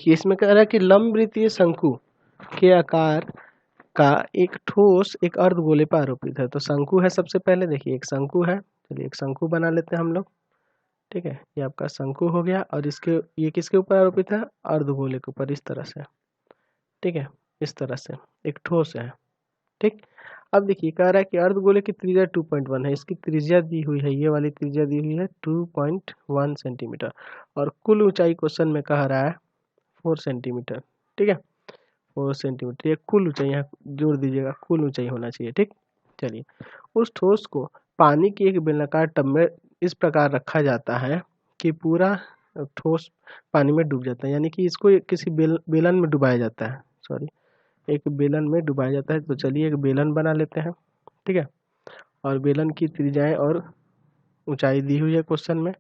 देखिए इसमें कह रहा है कि लंबवृत्तीय शंकु के आकार का एक ठोस एक अर्धगोले पर आरोपित है। तो शंकु है सबसे पहले, देखिए एक शंकु है, चलिए एक शंकु बना लेते हैं हम लोग। ठीक है, ये आपका शंकु हो गया और इसके ये किसके ऊपर आरोपित है? अर्धगोले के ऊपर, इस तरह से। ठीक है, इस तरह से एक ठोस है। ठीक, अब देखिए कह रहा है कि अर्धगोले की त्रिज्या 2.1 है, इसकी त्रिज्या दी हुई है, ये वाली त्रिज्या दी हुई है 2.1 सेंटीमीटर और कुल ऊंचाई क्वेश्चन में कह रहा है 4 सेंटीमीटर। ठीक है, 4 सेंटीमीटर, ये कुल ऊंचाई यहाँ जोड़ दीजिएगा, कुल ऊंचाई होना चाहिए। ठीक, चलिए उस ठोस को पानी की एक बेलनाकार टब में इस प्रकार रखा जाता है कि पूरा ठोस पानी में डूब जाता है, यानी कि इसको किसी बेलन में डुबाया जाता है, सॉरी एक बेलन में डुबाया जाता है। तो चलिए एक बेलन बना लेते हैं। ठीक है, और बेलन की त्रिज्याएं और ऊंचाई दी हुई है क्वेश्चन में।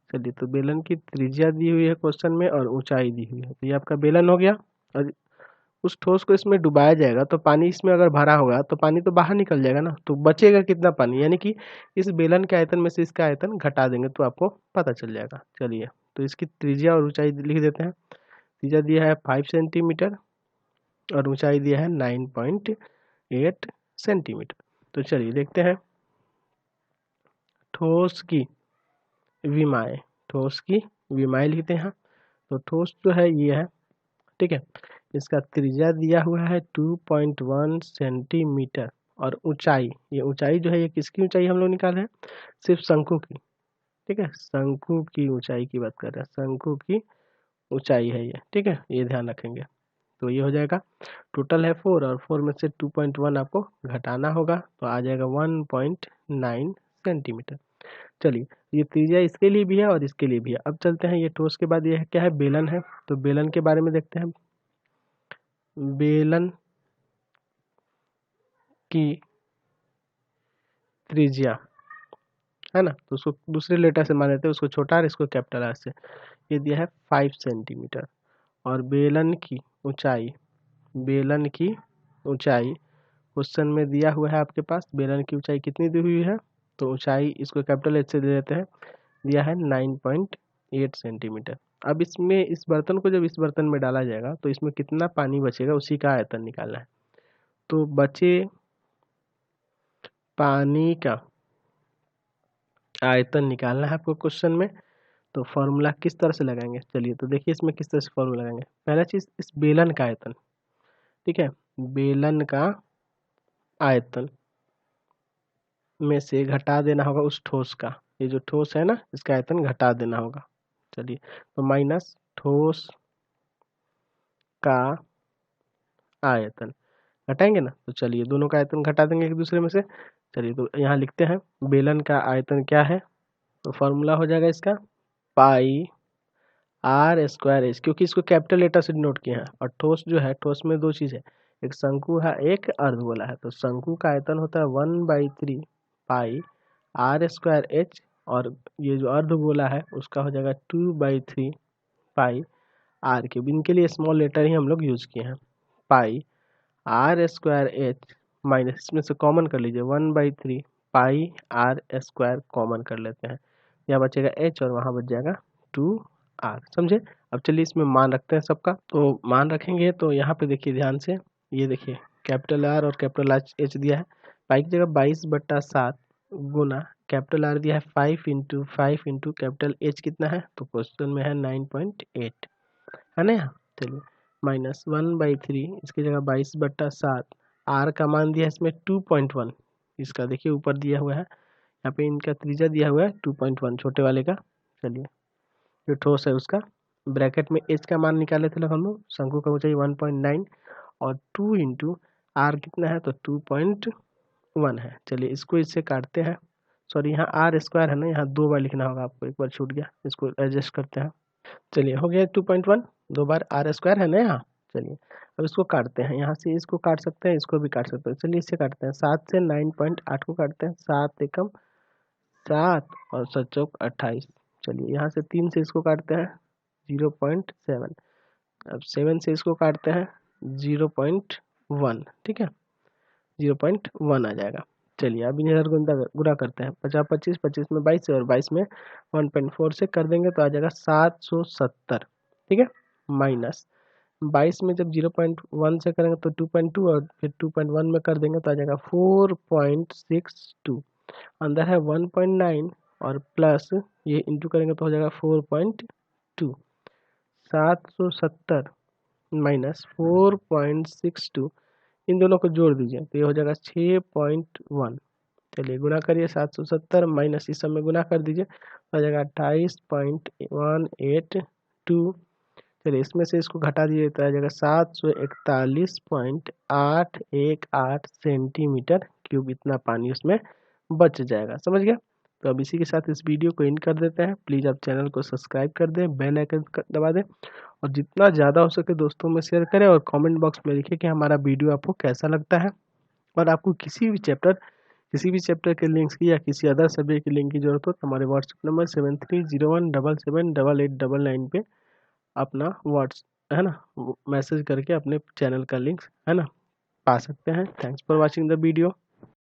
चलिए तो बेलन की त्रिज्या दी हुई है क्वेश्चन में और ऊंचाई दी हुई है, तो ये आपका बेलन हो गया। और उस ठोस को इसमें डुबाया जाएगा तो पानी इसमें अगर भरा होगा तो पानी तो बाहर निकल जाएगा ना, तो बचेगा कितना पानी, यानी कि इस बेलन के आयतन में से इसका आयतन घटा देंगे तो आपको पता चल जाएगा। चलिए तो इसकी त्रिज्या और ऊंचाई लिख देते हैं। त्रिज्या दिया है 5 सेंटीमीटर और ऊंचाई दिया है 9.8 सेंटीमीटर। तो चलिए देखते हैं ठोस की विमाएं, ठोस की विमाएं लिखते हैं। तो ठोस जो है ये है, ठीक है, इसका त्रिज्या दिया हुआ है 2.1 सेंटीमीटर और ऊंचाई, ये ऊंचाई जो है ये किसकी ऊंचाई हम लोग निकाल रहे हैं? सिर्फ शंकु की। ठीक है, शंकु की ऊंचाई की बात कर रहे हैं, शंकु की ऊंचाई है ये। ठीक है, ये ध्यान रखेंगे। तो ये हो जाएगा, टोटल है 4 और 4 में से 2.1 आपको घटाना होगा तो आ जाएगा 1.9 सेंटीमीटर। चलिए ये त्रिज्या इसके लिए भी है और इसके लिए भी है। अब चलते हैं, ये ठोस के बाद ये क्या है? बेलन है। तो बेलन के बारे में देखते हैं। बेलन की त्रिज्या है ना, तो उसको दूसरे लेटर से मान लेते हैं, उसको छोटा और इसको कैपिटल आर से। ये दिया है 5 सेंटीमीटर और बेलन की ऊंचाई, बेलन की ऊंचाई क्वेश्चन में दिया हुआ है आपके पास, बेलन की ऊंचाई कितनी दी हुई है? तो ऊंचाई इसको कैपिटल एच से दे देते हैं, दिया है 9.8 सेंटीमीटर। अब इसमें इस बर्तन को जब इस बर्तन में डाला जाएगा तो इसमें कितना पानी बचेगा उसी का आयतन निकालना है। तो बचे पानी का आयतन निकालना है आपको क्वेश्चन में। तो फॉर्मूला किस तरह से लगाएंगे? चलिए तो देखिए इसमें किस तरह से फॉर्मूला लगाएंगे। पहला चीज, इस बेलन का आयतन, ठीक है, बेलन का आयतन में से घटा देना होगा उस ठोस का, ये जो ठोस है ना इसका आयतन घटा देना होगा। चलिए तो माइनस ठोस का आयतन घटाएंगे ना, तो चलिए दोनों का आयतन घटा देंगे एक दूसरे में से। चलिए तो यहाँ लिखते हैं बेलन का आयतन क्या है, तो फॉर्मूला हो जाएगा इसका पाई आर स्क्वायर एच, क्योंकि इसको कैपिटल लेटर से डिनोट किया है। और ठोस जो है, ठोस में दो चीज है, एक शंकु है एक अर्धगोला है। तो शंकु का आयतन होता है 1/3 पाई आर स्क्वायर एच और ये जो अर्धगोला है उसका हो जाएगा 2/3 पाई आर क्यूब। इनके लिए स्मॉल लेटर ही हम लोग यूज किए हैं, पाई आर स्क्वायर एच माइनस, इसमें से कॉमन कर लीजिए 1/3 पाई आर स्क्वायर कॉमन कर लेते हैं, यहाँ बचेगा एच और वहाँ बच जाएगा 2r। समझे? अब चलिए इसमें मान रखते हैं सबका। तो मान रखेंगे तो यहाँ पे देखिए ध्यान से, ये देखिए कैपिटल आर और कैपिटल एच दिया है, पाई की जगह 22/7 गुना कैपिटल आर दिया है 5 × कैपिटल एच कितना है, तो क्वेश्चन में है 9.8 है ना यहाँ। चलिए माइनस 1/3 इसकी जगह 22/7, आर का मान दिया है इसमें 2.1, इसका देखिए ऊपर दिया हुआ है, यहाँ पे इनका त्रिज्या दिया हुआ है 2.1 छोटे वाले का। चलिए जो ठोस है उसका ब्रैकेट में एच का मान निकाले थे हम लोग, शंकु का ऊंचाई 1.9 और 2 × आर कितना है, तो 2.1 है। चलिए इसको इससे काटते हैं, सॉरी यहाँ आर स्क्वायर है ना, यहाँ 2 बार लिखना होगा आपको, एक बार छूट गया, इसको एडजस्ट करते हैं। चलिए हो गया 2.1, 2 बार आर स्क्वायर है ना यहाँ। चलिए अब इसको काटते हैं, यहाँ से इसको काट सकते हैं, इसको भी काट सकते हैं। चलिए इससे काटते हैं, 7 से 9.8 को काटते हैं, 7 एकम 7 और 7 चौक 28। चलिए यहाँ से 3 से इसको काटते हैं 0.7, अब 7 से इसको काटते हैं 0.1, ठीक है 0.1 आ जाएगा। चलिए अब इधर गुणा करते हैं, 50 25 25 में 22 और 22 में 1.4 से कर देंगे तो आ जाएगा 770, ठीक है माइनस 22 में जब 0.1 से करेंगे तो 2.2 और फिर 2.1 में कर देंगे तो आ जाएगा 4.62। अंदर है 1.9 और प्लस ये इंटू करेंगे तो हो जाएगा 4.2। 770 माइनस 4.62, इन दोनों को जोड़ दीजिए तो ये हो जाएगा 6.1। चलिए गुना करिए 770 माइनस इस सब में गुना कर दीजिए तो आ जाएगा 28.182। चलिए इसमें से इसको घटा दीजिए तो आ जाएगा 741.818 सेंटीमीटर क्यूब, इतना पानी उसमें बच जाएगा। समझ गया? तो अब इसी के साथ इस वीडियो को इन कर देते हैं। प्लीज़ आप चैनल को सब्सक्राइब कर दें, बेल आइकन दबा दें और जितना ज़्यादा हो सके दोस्तों में शेयर करें और कमेंट बॉक्स में लिखिए कि हमारा वीडियो आपको कैसा लगता है। और आपको किसी भी चैप्टर के लिंक्स की या किसी अदर सब्जेक्ट के लिंक की जरूरत हो तो हमारे व्हाट्सएप नंबर 7301778899 पे अपना है ना मैसेज करके अपने चैनल का लिंक है ना पा सकते हैं। Thanks for watching the video.